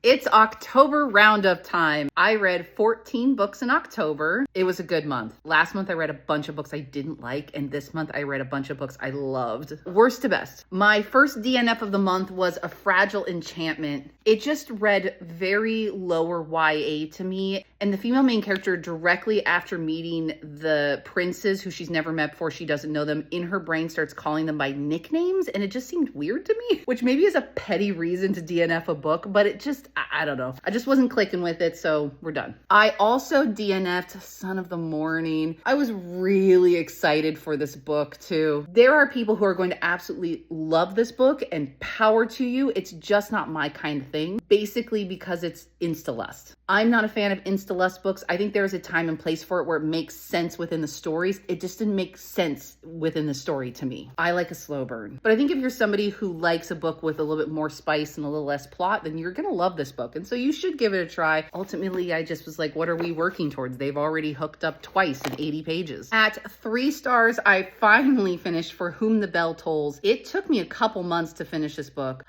It's October Roundup time. I read 14 books in October. It was a good month. Last month I read a bunch of books I didn't like, and this month I read a bunch of books I loved. Worst to best. My first DNF of the month was A Fragile Enchantment. It just read very lower YA to me, and the female main character, directly after meeting the princes who she's never met before, she doesn't know them, in her brain starts calling them by nicknames, and it just seemed weird to me, which maybe is a petty reason to DNF a book, but it just, I don't know. I just wasn't clicking with it, so we're done. I also DNF'd Son of the Morning. I was really excited for this book too. There are people who are going to absolutely love this book, and power to you. It's just not my kind of thing, basically because it's insta-lust. I'm not a fan of insta-lust books. I think there's a time and place for it where it makes sense within the stories. It just didn't make sense within the story to me. I like a slow burn. But I think if you're somebody who likes a book with a little bit more spice and a little less plot, then you're gonna love this book. And so you should give it a try. Ultimately, I just was like, what are we working towards? They've already hooked up twice in 80 pages. At 3 stars, I finally finished For Whom the Bell Tolls. It took me a couple months to finish this book.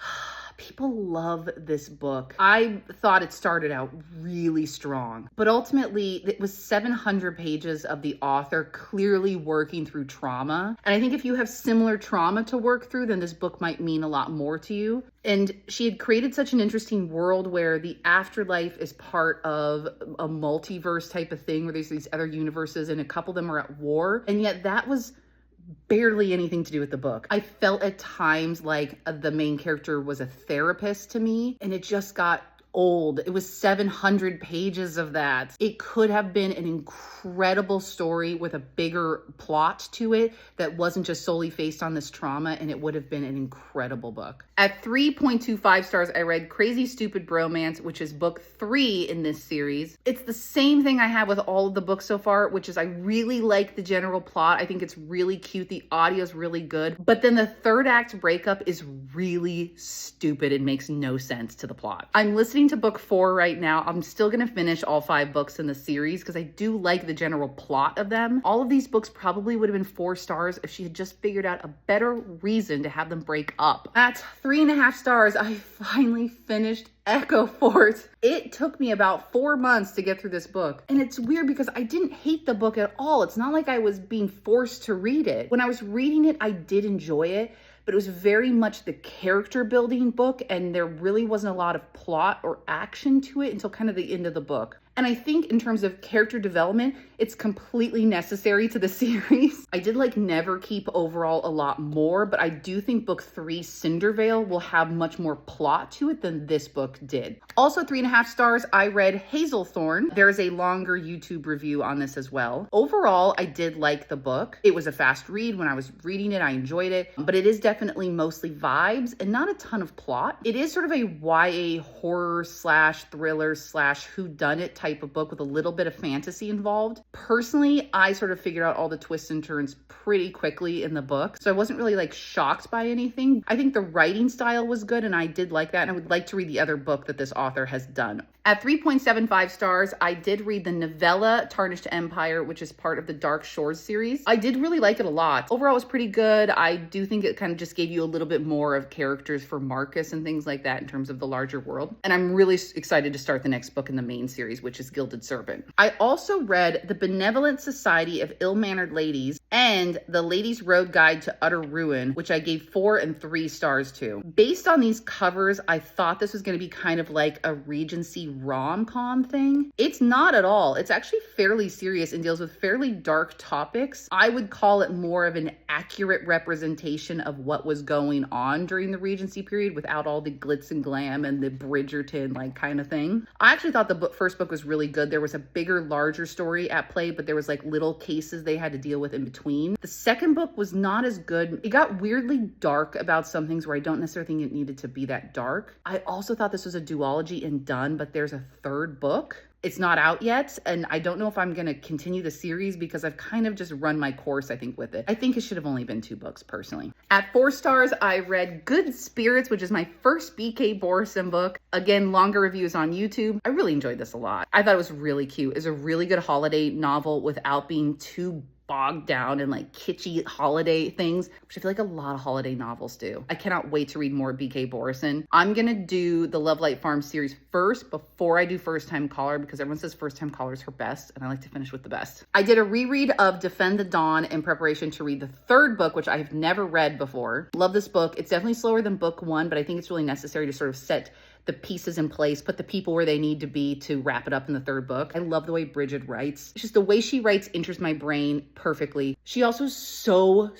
People love this book. I thought it started out really strong, but ultimately it was 700 pages of the author clearly working through trauma. And I think if you have similar trauma to work through, then this book might mean a lot more to you. And she had created such an interesting world where the afterlife is part of a multiverse type of thing where there's these other universes and a couple of them are at war. And yet that was barely anything to do with the book. I felt at times like the main character was a therapist to me, and it just got old. It was 700 pages of that. It could have been an incredible story with a bigger plot to it that wasn't just solely based on this trauma, and it would have been an incredible book. At 3.25 stars, I read Crazy Stupid Bromance, which is book 3 in this series. It's the same thing I have with all of the books so far, which is I really like the general plot. I think it's really cute. The audio is really good. But then the third act breakup is really stupid. It makes no sense to the plot. I'm listening to book 4 right now. I'm still gonna finish all 5 books in the series because I do like the general plot of them. All of these books probably would have been 4 stars if she had just figured out a better reason to have them break up. At 3.5 stars, I finally finished Echo Fort. It took me about 4 months to get through this book. And it's weird because I didn't hate the book at all. It's not like I was being forced to read it. When I was reading it, I did enjoy it, but it was very much the character building book, and there really wasn't a lot of plot or action to it until kind of the end of the book. And I think in terms of character development, it's completely necessary to the series. I did like Neverkeep overall a lot more, but I do think book 3, Cindervale, will have much more plot to it than this book did. Also 3.5 stars, I read Hazelthorn. There is a longer YouTube review on this as well. Overall, I did like the book. It was a fast read. When I was reading it, I enjoyed it, but it is definitely mostly vibes and not a ton of plot. It is sort of a YA horror slash thriller slash whodunit type of book with a little bit of fantasy involved. Personally, I sort of figured out all the twists and turns pretty quickly in the book, so I wasn't really like shocked by anything. I think the writing style was good, and I did like that, and I would like to read the other book that this author has done. At 3.75 stars, I did read the novella Tarnished Empire, which is part of the Dark Shores series. I did really like it a lot. Overall, it was pretty good. I do think it kind of just gave you a little bit more of characters for Marcus and things like that in terms of the larger world. And I'm really excited to start the next book in the main series, which is Gilded Serpent. I also read The Benevolent Society of Ill-Mannered Ladies and The Lady's Road Guide to Utter Ruin, which I gave 4 and 3 stars to. Based on these covers, I thought this was going to be kind of like a Regency rom-com thing. It's not at all. It's actually fairly serious and deals with fairly dark topics. I would call it more of an accurate representation of what was going on during the Regency period without all the glitz and glam and the Bridgerton like kind of thing. I actually thought the first book was really good. There was a bigger, larger story at play, but there was like little cases they had to deal with in between. The second book was not as good. It got weirdly dark about some things where I don't necessarily think it needed to be that dark. I also thought this was a duology and done, but there's a third book. It's not out yet, and I don't know if I'm going to continue the series because I've kind of just run my course, I think, with it. I think it should have only been 2 books, personally. At 4 stars, I read Good Spirits, which is my first B.K. Borison book. Again, longer reviews on YouTube. I really enjoyed this a lot. I thought it was really cute. It's a really good holiday novel without being too bogged down in like kitschy holiday things, which I feel like a lot of holiday novels do. I cannot wait to read more B.K. Borison. I'm gonna do the Love Light Farm series first before I do First Time Caller, because everyone says First Time Caller is her best, and I like to finish with the best. I did a reread of Defend the Dawn in preparation to read the third book, which I have never read before. Love this book. It's definitely slower than book one, but I think it's really necessary to sort of set the pieces in place, put the people where they need to be to wrap it up in the third book. I love the way Bridget writes. It's just the way she writes enters my brain perfectly. She also is so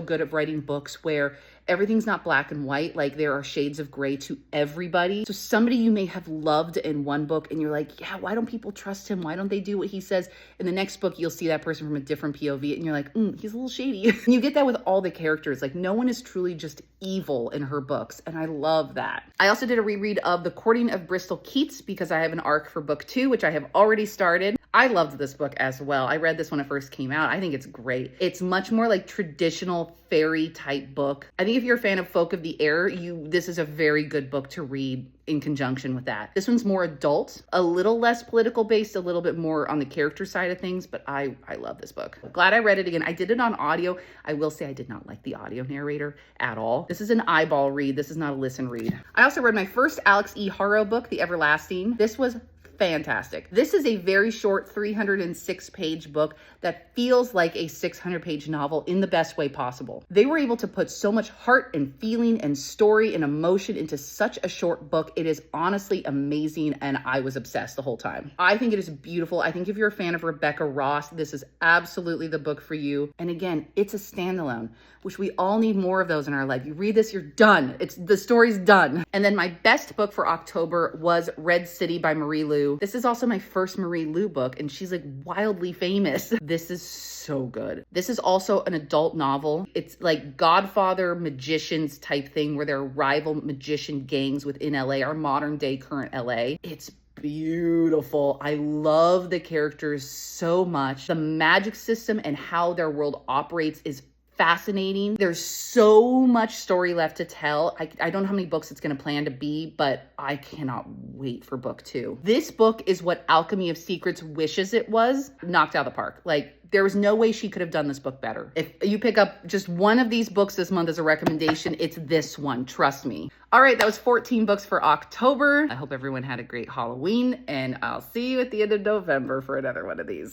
good at writing books where everything's not black and white. Like there are shades of gray to everybody. So somebody you may have loved in one book and you're like, yeah, why don't people trust him? Why don't they do what he says? In the next book, you'll see that person from a different POV and you're like, he's a little shady. And you get that with all the characters. Like no one is truly just evil in her books. And I love that. I also did a reread of The Courting of Bristol Keats because I have an arc for book 2, which I have already started. I loved this book as well. I read this when it first came out. I think it's great. It's much more like traditional fairy type book. I think if you're a fan of Folk of the Air, this is a very good book to read in conjunction with that. This one's more adult, a little less political based, a little bit more on the character side of things, but I love this book. Glad I read it again. I did it on audio. I will say I did not like the audio narrator at all. This is an eyeball read. This is not a listen read. I also read my first Alex E. Harrow book, The Everlasting. This was fantastic. This is a very short 306-page book that feels like a 600-page novel in the best way possible. They were able to put so much heart and feeling and story and emotion into such a short book. It is honestly amazing, and I was obsessed the whole time. I think it is beautiful. I think if you're a fan of Rebecca Ross, this is absolutely the book for you. And again, it's a standalone, which we all need more of those in our life. You read this, you're done. The story's done. And then my best book for October was Red City by Marie Lu. This is also my first Marie Lu book, and she's like wildly famous. This is so good. This is also an adult novel. It's like Godfather magicians type thing where there are rival magician gangs within LA, our modern day current LA. It's beautiful. I love the characters so much. The magic system and how their world operates is fascinating. There's so much story left to tell. I don't know how many books it's going to plan to be, but I cannot wait for book 2. This book is what Alchemy of Secrets wishes it was, knocked out of the park. Like there was no way she could have done this book better. If you pick up just one of these books this month as a recommendation, it's this one. Trust me. All right, that was 14 books for October. I hope everyone had a great Halloween, and I'll see you at the end of November for another one of these.